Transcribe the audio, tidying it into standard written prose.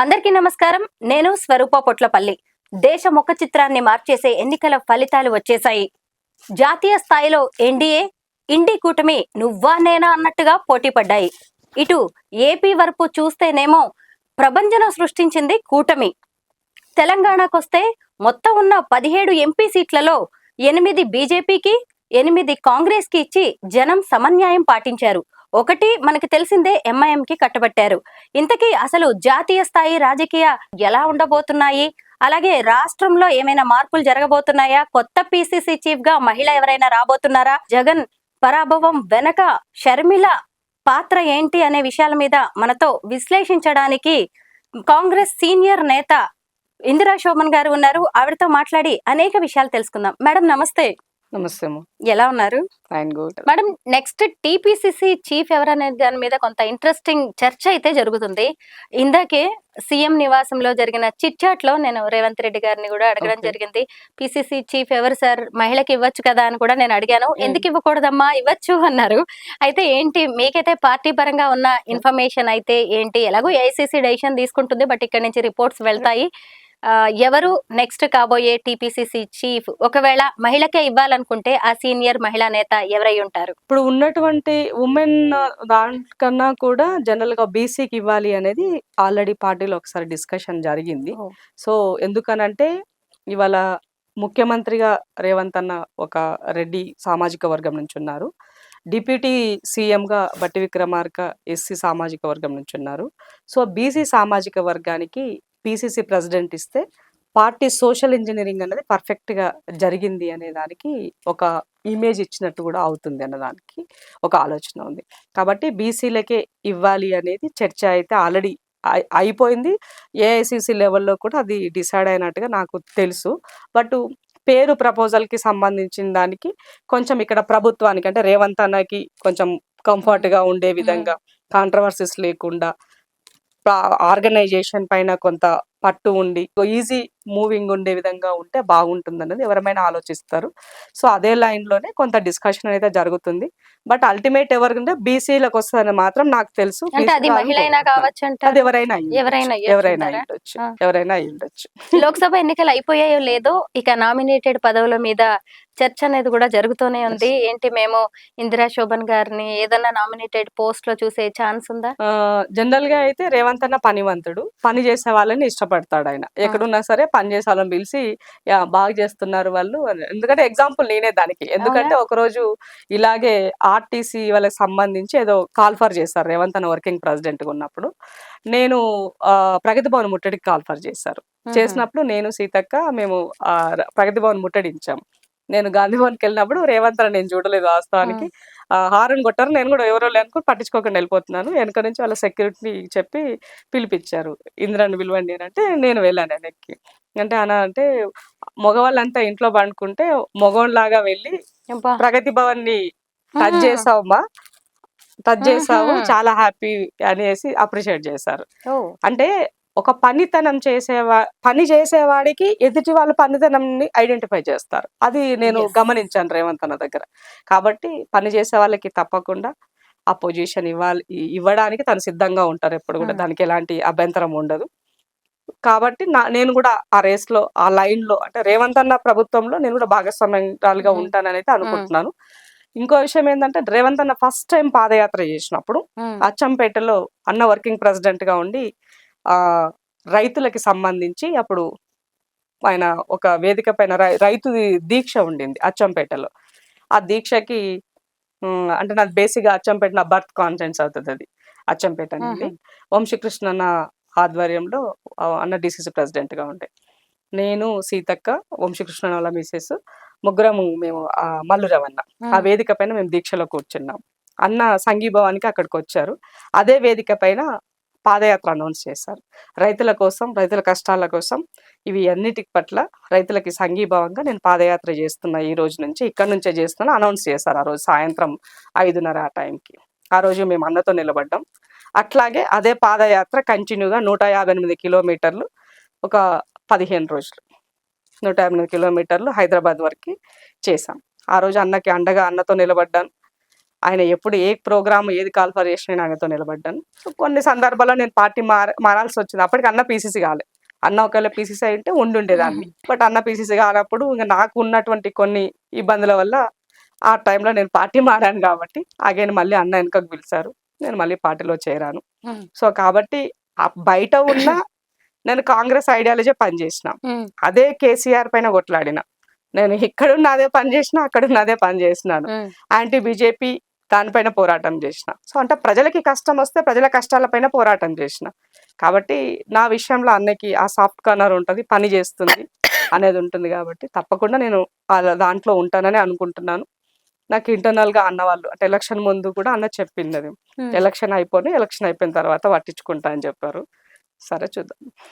అందరికీ నమస్కారం. నేను స్వరూప పొట్లపల్లి. దేశ ముఖ చిత్రాన్ని మార్చేసే ఎన్నికల ఫలితాలు వచ్చేశాయి. జాతీయ స్థాయిలో ఎన్డీఏ, ఇండి కూటమి నువ్వా నేనా అన్నట్టుగా పోటీ పడ్డాయి. ఇటు ఏపీ వరపు చూస్తేనేమో ప్రభంజనం సృష్టించింది కూటమి. తెలంగాణకొస్తే మొత్తం ఉన్న 17 ఎంపీ సీట్లలో 8 బీజేపీకి, 8 కాంగ్రెస్కి ఇచ్చి జనం సమన్యాయం పాటించారు. ఒకటి మనకి తెలిసిందే ఎంఐఎంకి కట్టబెట్టారు. ఇంతకీ అసలు జాతీయ స్థాయి రాజకీయ ఎలా ఉండబోతున్నాయి, అలాగే రాష్ట్రంలో ఏమైనా మార్పులు జరగబోతున్నాయా, కొత్త పిసిసి చీఫ్ గా మహిళ ఎవరైనా రాబోతున్నారా, జగన్ పరాభవం వెనక షర్మిల పాత్ర ఏంటి అనే విషయాల మీద మనతో విశ్లేషించడానికి కాంగ్రెస్ సీనియర్ నేత ఇందిరా శోభన్ గారు ఉన్నారు. ఆవిడతో మాట్లాడి అనేక విషయాలు తెలుసుకుందాం. మేడం నమస్తే. నమస్తే అమ్మ. ఎలా ఉన్నారు? Fine good. Madam, next TPCC chief ఎవరనే దాని మీద కొంత ఇంట్రెస్టింగ్ చర్చ అయితే జరుగుతుంది. ఇందాకే సీఎం నివాసంలో జరిగిన చిట్ చాట్ లో నేను రేవంత్ రెడ్డి గారిని కూడా అడగడం జరిగింది. పిసిసి చీఫ్ ఎవరు సార్, మహిళకి ఇవ్వచ్చు కదా అని కూడా నేను అడిగాను. ఎందుకు ఇవ్వకూడదమ్మా, ఇవ్వచ్చు అన్నారు. అయితే ఏంటి మీకైతే పార్టీ పరంగా ఉన్న ఇన్ఫర్మేషన్ అయితే ఏంటి? ఎలాగో ఏఐసిసి డెసిషన్ తీసుకుంటుంది, బట్ ఇక్కడ నుంచి రిపోర్ట్స్ వెళ్తాయి. ఎవరు నెక్స్ట్ కాబోయే టీపీసీసీ చీఫ్? ఒకవేళ మహిళకే ఇవ్వాలనుకుంటే ఆ సీనియర్ మహిళా నేత ఎవరై ఉంటారు? ఇప్పుడు ఉన్నటువంటి ఉమెన్ దానికన్నా కూడా జనరల్ గా బీసీకి ఇవ్వాలి అనేది ఆల్రెడీ పార్టీలో ఒకసారి డిస్కషన్ జరిగింది. సో ఎందుకనంటే ఇవాళ ముఖ్యమంత్రిగా రేవంత్ అన్న ఒక రెడ్డి సామాజిక వర్గం నుంచి ఉన్నారు. డిప్యూటీ సీఎంగా బట్టి విక్రమార్క ఎస్సీ సామాజిక వర్గం నుంచి ఉన్నారు. సో బీసీ సామాజిక వర్గానికి పిసిసి ప్రెసిడెంట్ ఇస్తే పార్టీ సోషల్ ఇంజనీరింగ్ అనేది పర్ఫెక్ట్ గా జరిగింది అనే దానికి ఒక ఇమేజ్ ఇచ్చినట్టు కూడా అవుతుంది అన్నదానికి ఒక ఆలోచన ఉంది. కాబట్టి బీసీలకే ఇవ్వాలి అనేది చర్చ అయితే ఆల్రెడీ అయిపోయింది. ఏఐసిసి లెవెల్లో కూడా అది డిసైడ్ అయినట్టుగా నాకు తెలుసు. బట్ పేరు ప్రపోజల్కి సంబంధించిన దానికి కొంచెం ఇక్కడ ప్రభుత్వానికి అంటే రేవంత్ అన్నకి కొంచెం కంఫర్ట్గా ఉండే విధంగా, కాంట్రవర్సీస్ లేకుండా, ఆర్గనైజేషన్ పైన కొంత పట్టు ఉండి ఈజీ మూవింగ్ ఉండే విధంగా ఉంటే బాగుంటుంది అన్నది ఎవరైనా ఆలోచిస్తారు. సో అదే లైన్లోనే కొంత డిస్కషన్ అయితే జరుగుతుంది. బట్ అల్టిమేట్ ఎవరికంటే బీసీలకు వస్తుందని మాత్రం నాకు తెలుసు. అది మహిళైనా కావచ్చు, అది ఎవరైనా అయి ఉండొచ్చు. లోక్సభ ఎన్నికలు అయిపోయాయో లేదో ఇక నామినేటెడ్ పదవుల మీద చర్చ అనేది కూడా జరుగుతూనే ఉంది. ఏంటి, మేము ఇందిరా శోభన్ గారిని ఏదన్నా నామినేటెడ్ పోస్ట్ లో చూసే ఛాన్స్ ఉందా? జనరల్ గా అయితే రేవంత్ అన్న పనివంతుడు, పని చేసే వాళ్ళని ఇష్టపడతాడు. ఆయన ఎక్కడున్నా సరే పని చేసే వాళ్ళని పిలిచి బాగా చేస్తున్నారు వాళ్ళు. ఎందుకంటే ఎగ్జాంపుల్ నేనే దానికి. ఎందుకంటే ఒకరోజు ఇలాగే ఆర్టీసీ వాళ్ళకి సంబంధించి ఏదో కాల్ఫర్ చేశారు రేవంత్ అన్న వర్కింగ్ ప్రెసిడెంట్ గా ఉన్నప్పుడు. నేను ప్రగతి భవన్ ముట్టడికి కాల్ఫర్ చేసినప్పుడు నేను సీతక్క మేము ప్రగతి భవన్ ముట్టడించాం. నేను గాంధీ భవన్కి వెళ్ళినప్పుడు రేవంత్ అన్న నేను చూడలేదు వాస్తవానికి. హారన్ కొట్టారు, నేను కూడా ఎవరో లేనుకుని పట్టించుకోకుండా వెళ్ళిపోతున్నాను. వెనక నుంచి వాళ్ళ సెక్యూరిటీ చెప్పి పిలిపించారు, ఇందిరాన్ని పిలవండి అని. అంటే నేను వెళ్ళాను వెనక్కి. అంటే అంటే మగవాళ్ళంతా ఇంట్లో పండుకుంటే మగవాళ్ళలాగా వెళ్ళి ప్రగతి భవన్ ని టచ్ చేసావమ్మా, టచ్ చేసావు, చాలా హ్యాపీ అనేసి అప్రిషియేట్ చేశారు. అంటే ఒక పని చేసేవాడికి ఎదుటి వాళ్ళ పనితనంని ఐడెంటిఫై చేస్తారు. అది నేను గమనించాను రేవంత్ అన్న దగ్గర. కాబట్టి పని చేసే వాళ్ళకి తప్పకుండా ఆ పొజిషన్ ఇవ్వడానికి తను సిద్ధంగా ఉంటారు ఎప్పుడు కూడా. దానికి ఎలాంటి అభ్యంతరం ఉండదు. కాబట్టి నేను కూడా ఆ రేస్ లో, ఆ లైన్ లో, అంటే రేవంత్ అన్న ప్రభుత్వంలో నేను కూడా భాగస్వామ్యాలుగా ఉంటానని అయితే అనుకుంటున్నాను. ఇంకో విషయం ఏంటంటే రేవంత్ అన్న ఫస్ట్ టైం పాదయాత్ర చేసినప్పుడు అచ్చంపేటలో అన్న వర్కింగ్ ప్రెసిడెంట్ గా ఉండి రైతులకి సంబంధించి అప్పుడు ఆయన ఒక వేదిక పైన రైతు దీక్ష ఉండింది అచ్చంపేటలో. ఆ దీక్షకి అంటే నాకు బేసిక్గా అచ్చంపేట నా బర్త్ కాన్ఫరెన్స్ అవుతుంది. అది అచ్చంపేట అనేది వంశీకృష్ణ అన్న ఆధ్వర్యంలో అన్న డిసిసి ప్రెసిడెంట్ గా ఉండే నేను, సీతక్క, వంశీకృష్ణ వాళ్ళ మిసెస్ ముగ్గురము మేము మల్లురవన్న ఆ వేదిక పైన మేము దీక్షలో కూర్చున్నాం. అన్న సంఘీభావానికి అక్కడికి వచ్చారు. అదే వేదిక పైన పాదయాత్ర అనౌన్స్ చేశారు. రైతుల కోసం, రైతుల కష్టాల కోసం, ఇవి అన్నిటికి పట్ల రైతులకి సంఘీభావంగా నేను పాదయాత్ర చేస్తున్నా, ఈ రోజు నుంచి ఇక్కడ నుంచే చేస్తున్నా అనౌన్స్ చేశారు. ఆ రోజు సాయంత్రం 5:30 ఆ టైంకి. ఆ రోజు మేము అన్నతో నిలబడ్డాం. అట్లాగే అదే పాదయాత్ర కంటిన్యూగా 158 కిలోమీటర్లు ఒక 15 రోజులు 158 కిలోమీటర్లు హైదరాబాద్ వరకు చేశాం. ఆ రోజు అన్నకి అండగా అన్నతో నిలబడ్డాను. ఆయన ఎప్పుడు ఏ ప్రోగ్రామ్ ఏది కాల్ఫర్ చేసిన నేను ఆయనతో నిలబడ్డాను. సో కొన్ని సందర్భాల్లో నేను పార్టీ మారాల్సి వచ్చింది. అప్పటికి అన్న పీసీసీ కాలే. అన్న ఒకవేళ పీసీసీ అయితే ఉండుండేదాన్ని. బట్ అన్న పీసీసీ కానప్పుడు ఇంక నాకు ఉన్నటువంటి కొన్ని ఇబ్బందుల వల్ల ఆ టైంలో నేను పార్టీ మారాను కాబట్టి అగైన్ మళ్ళీ అన్న వెనకకు పిలిచారు. నేను మళ్ళీ పార్టీలో చేరాను. సో కాబట్టి బయట ఉన్న నేను కాంగ్రెస్ ఐడియాలజీ పనిచేసిన, అదే కేసీఆర్ పైన కొట్లాడిన. నేను ఇక్కడున్న అదే పని చేసిన, అక్కడున్న అదే పని చేసినాను. యాంటీ బీజేపీ దానిపైన పోరాటం చేసిన. సో అంటే ప్రజలకి కష్టం వస్తే ప్రజల కష్టాలపైన పోరాటం చేసిన. కాబట్టి నా విషయంలో అన్నకి ఆ సాఫ్ట్ కార్నర్ ఉంటుంది, పని చేస్తుంది అనేది ఉంటుంది. కాబట్టి తప్పకుండా నేను దాంట్లో ఉంటానని అనుకుంటున్నాను. నాకు ఇంటర్నల్ గా అన్న వాళ్ళు అంటే ఎలక్షన్ ముందు కూడా అన్న చెప్పింది అది, ఎలక్షన్ అయిపోయిన తర్వాత పట్టించుకుంటా అని చెప్పారు. సరే చూద్దాం.